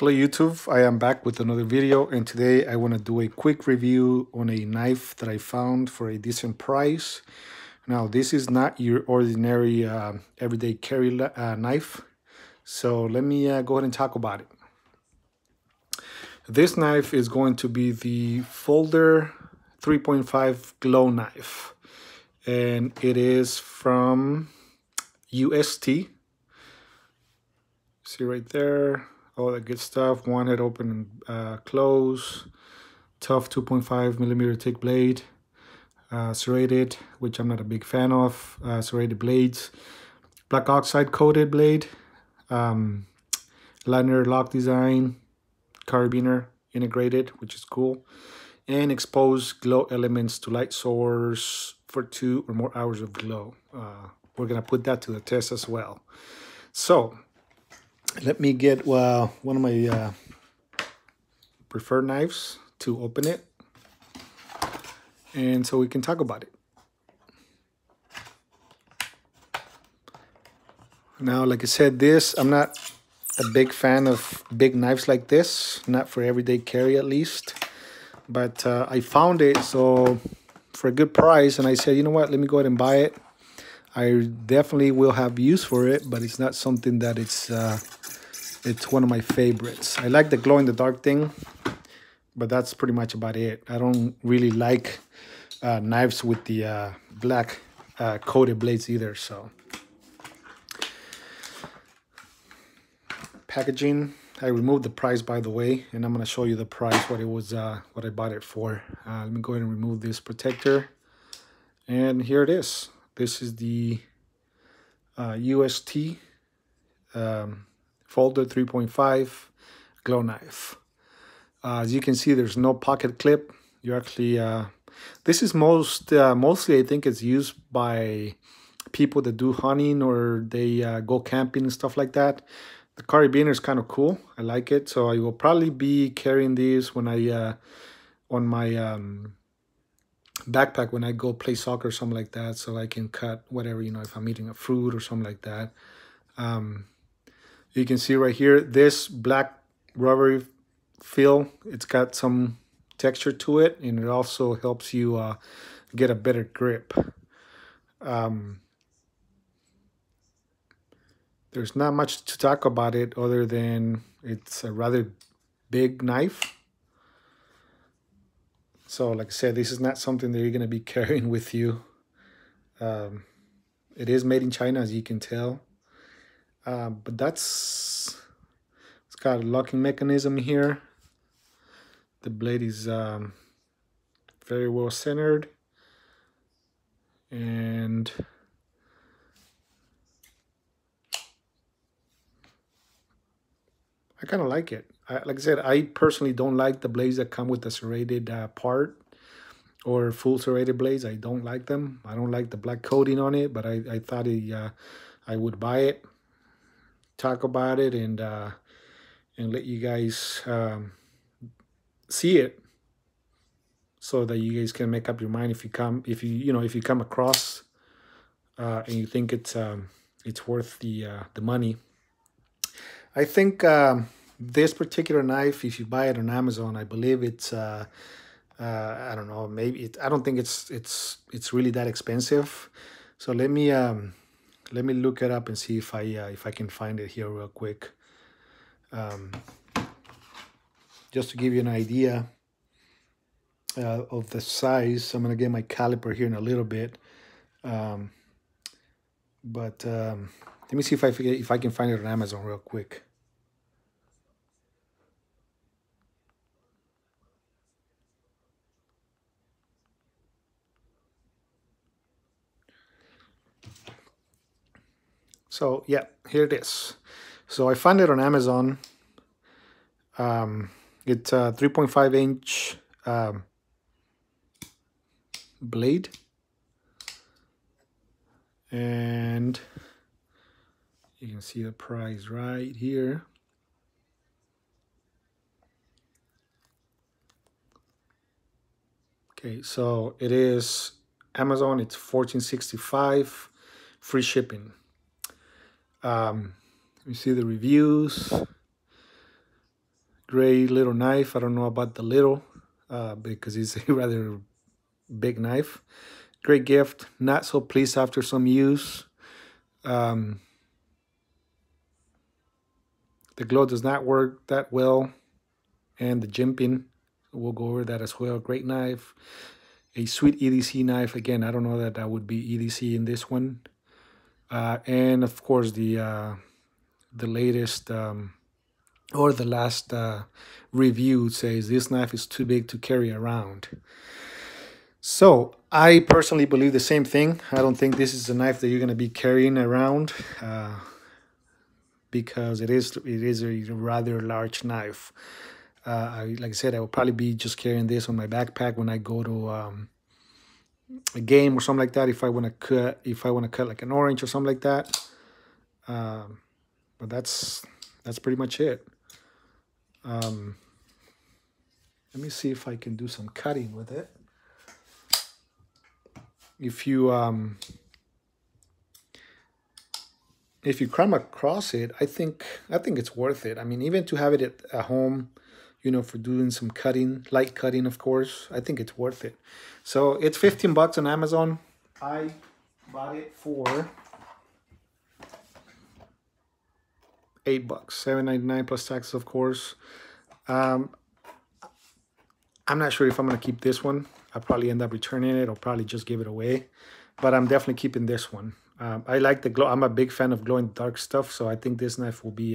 Hello YouTube, I am back with another video, and today I want to do a quick review on a knife that I found for a decent price. Now this is not your ordinary everyday carry knife, so let me go ahead and talk about it. This knife is going to be the Folder 3.5 glow knife, and it is from UST. See right there, all that good stuff. One head open and close. Tough 2.5 millimeter thick blade. Serrated, which I'm not a big fan of. Serrated blades. Black oxide coated blade. Liner lock design. Carabiner integrated, which is cool. And exposed glow elements to light source for 2 or more hours of glow. We're going to put that to the test as well. So let me get one of my preferred knives to open it, and so we can talk about it. Now, like I said, I'm not a big fan of big knives like this, not for everyday carry at least, but I found it so for a good price, and I said, you know what, let me go ahead and buy it. I definitely will have use for it, but it's not something that it's one of my favorites. I like the glow in the dark thing, but that's pretty much about it. I don't really like knives with the black coated blades either. So packaging, I removed the price, by the way, and I'm going to show you the price, what it was, what I bought it for. Let me go ahead and remove this protector, and here it is. This is the UST Folder 3.5 glow knife. As you can see, there's no pocket clip. You actually, this is mostly I think it's used by people that do hunting or they go camping and stuff like that. The carabiner is kind of cool. I like it. So I will probably be carrying these when I on my backpack when I go play soccer or something like that, so I can cut whatever, you know, if I'm eating a fruit or something like that. You can see right here, this black rubbery feel, it's got some texture to it, and it also helps you get a better grip. There's not much to talk about it other than it's a rather big knife. So like I said, this is not something that you're going to be carrying with you. It is made in China, as you can tell. But it's got a locking mechanism here. The blade is very well centered. And I kind of like it. Like I said, I personally don't like the blades that come with the serrated part or full serrated blades. I don't like them. I don't like the black coating on it, but I thought I would buy it, talk about it, and let you guys see it, so that you guys can make up your mind if you come across and you think it's worth the money. I think this particular knife, if you buy it on Amazon, I believe it's I don't know, maybe I don't think it's really that expensive. So let me look it up and see if I can find it here real quick. Just to give you an idea of the size. I'm gonna get my caliper here in a little bit, but let me see if I can find it on Amazon real quick. So yeah, here it is. So I found it on Amazon. It's a 3.5 inch blade, and you can see the price right here. Okay, so it is Amazon. It's $14.65, free shipping. You see the reviews. Great little knife. I don't know about the little because it's a rather big knife. Great gift. Not so pleased after some use. The glow does not work that well, and the jimping, we'll go over that as well. Great knife. A sweet EDC knife. Again, I don't know that would be EDC in this one. And of course the latest or the last review says this knife is too big to carry around. So I personally believe the same thing. I don't think this is a knife that you're going to be carrying around because it is a rather large knife. Like I said, I will probably be just carrying this on my backpack when I go to a game or something like that. If I want to cut like an orange or something like that. But that's pretty much it. Let me see if I can do some cutting with it. If you come across it, I think it's worth it. I mean, even to have it at home, you know, for doing some cutting, light cutting, of course, I think it's worth it. So it's 15 bucks on Amazon. I bought it for $8, $7.99 plus taxes, of course. I'm not sure if I'm gonna keep this one. I'll probably end up returning it or probably just give it away, but I'm definitely keeping this one. I like the glow. I'm a big fan of glow in the dark stuff, so I think this knife will be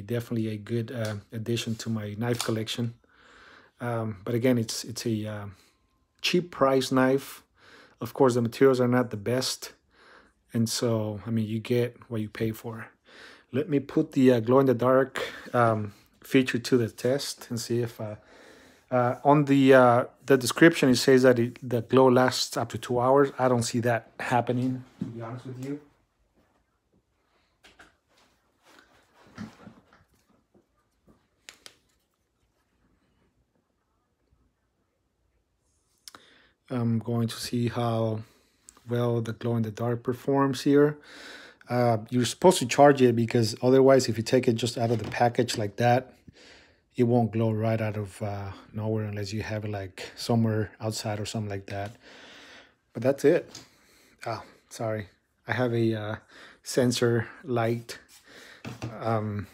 definitely a good addition to my knife collection. But again, it's a cheap price knife. Of course, the materials are not the best, and so I mean, you get what you pay for. Let me put the glow in the dark feature to the test and see if on the description it says that the glow lasts up to 2 hours. I don't see that happening, to be honest with you. I'm going to see how well the glow in the dark performs here. You're supposed to charge it because otherwise, if you take it just out of the package like that, it won't glow right out of nowhere unless you have it like somewhere outside or something like that. But that's it. Oh, sorry. I have a sensor light. But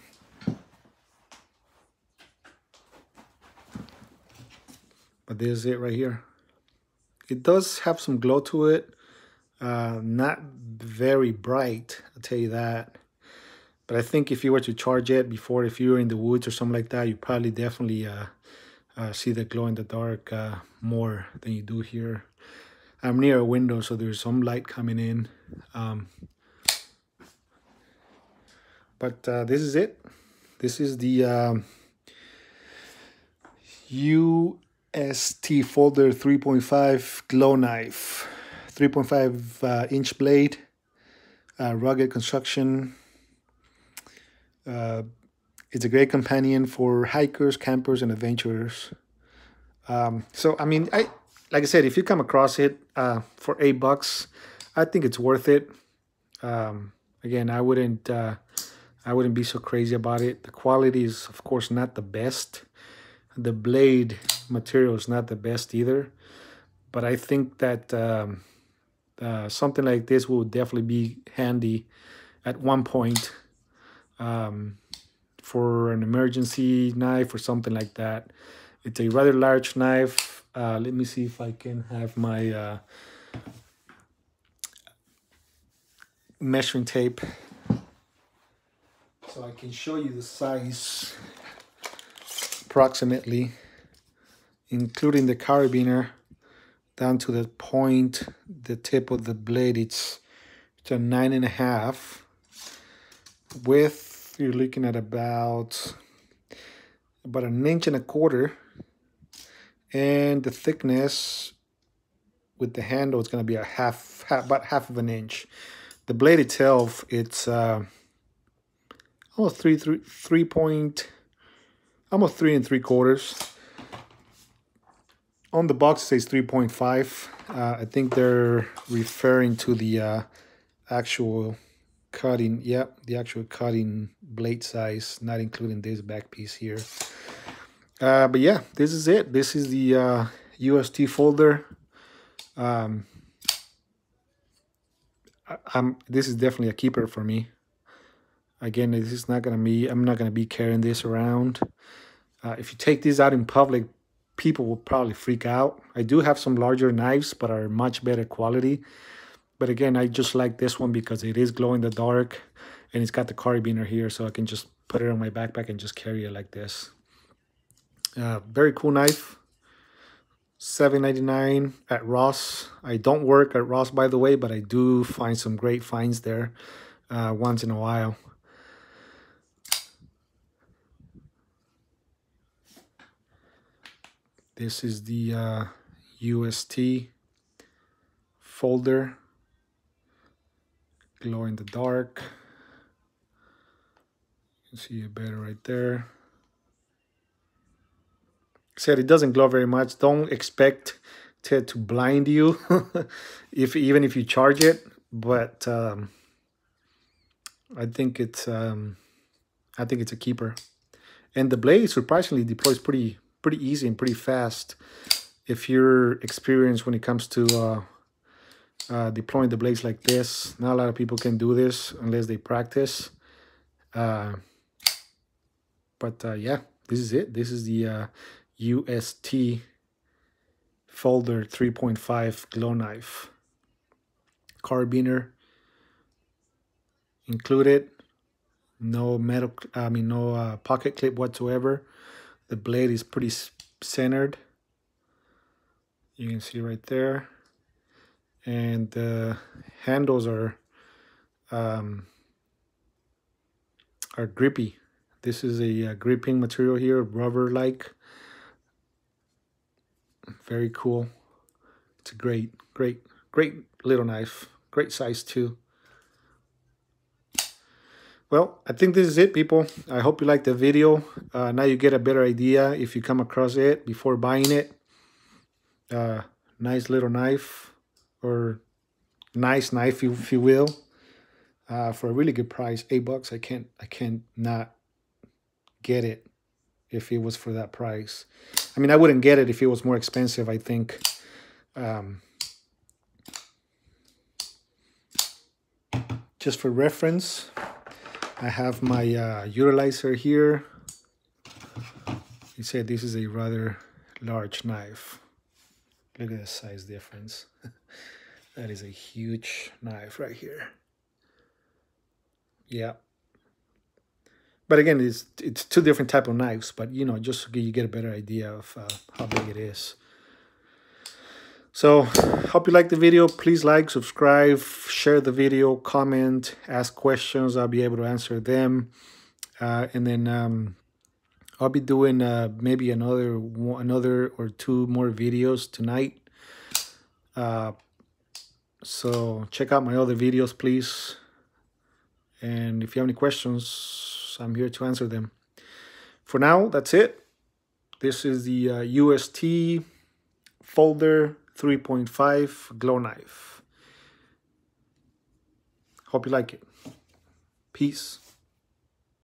this is it right here. It does have some glow to it. Not very bright, I'll tell you that. But I think if you were to charge it before, if you were in the woods or something like that, you probably definitely see the glow in the dark more than you do here. I'm near a window, so there's some light coming in. But this is it. This is the UST Folder 3.5 glow knife. 3.5 inch blade, rugged construction. It's a great companion for hikers, campers, and adventurers. So I mean, like I said, if you come across it for $8, I think it's worth it. Again, I wouldn't be so crazy about it. The quality is, of course, not the best. The blade material is not the best either. But I think that something like this will definitely be handy at one point for an emergency knife or something like that. It's a rather large knife. Let me see if I can have my measuring tape so I can show you the size approximately, including the carabiner down to the point, the tip of the blade. It's a 9.5. Width, you're looking at about 1.25 inches, and the thickness with the handle is going to be about half of an inch. The blade itself, it's almost 3 3/4. On the box it says 3.5. I think they're referring to the actual cutting, yeah, the actual cutting blade size, not including this back piece here. But yeah, this is it. This is the UST folder. This is definitely a keeper for me. Again, this is not gonna be, I'm not gonna be carrying this around. If you take this out in public, people will probably freak out. I do have some larger knives, but are much better quality. But again, I just like this one because it is glow in the dark, and it's got the carabiner here, so I can just put it on my backpack and just carry it like this. Very cool knife. $7.99 at Ross. I don't work at Ross, by the way, but I do find some great finds there once in a while. This is the UST folder, glow in the dark. You can see it better right there. Said it doesn't glow very much. Don't expect it to blind you even if you charge it, but I think it's a keeper. And the blade surprisingly deploys pretty easy and pretty fast if you're experienced when it comes to deploying the blades like this. Not a lot of people can do this unless they practice. But yeah, this is it. This is the UST Folder 3.5 glow knife. Carabiner included. No metal, no pocket clip whatsoever. The blade is pretty centered. You can see right there. And the handles are grippy. This is a gripping material here, rubber-like. Very cool. It's a great little knife. Great size too. Well, I think this is it, people. I hope you liked the video. Now you get a better idea if you come across it before buying it. Nice little knife, or nice knife, if you will, for a really good price, $8. I can't not get it if it was for that price. I mean, I wouldn't get it if it was more expensive, I think. Just for reference, I have my utilizer here. He said this is a rather large knife. Look at the size difference. That is a huge knife right here. Yeah. But again, it's two different type of knives, but you know, just so you get a better idea of how big it is. So, hope you liked the video. Please like, subscribe, share the video, comment, ask questions. I'll be able to answer them. And then I'll be doing maybe another or two more videos tonight. So check out my other videos, please. And if you have any questions, I'm here to answer them. For now, that's it. This is the UST Folder 3.5 glow knife. Hope you like it. Peace.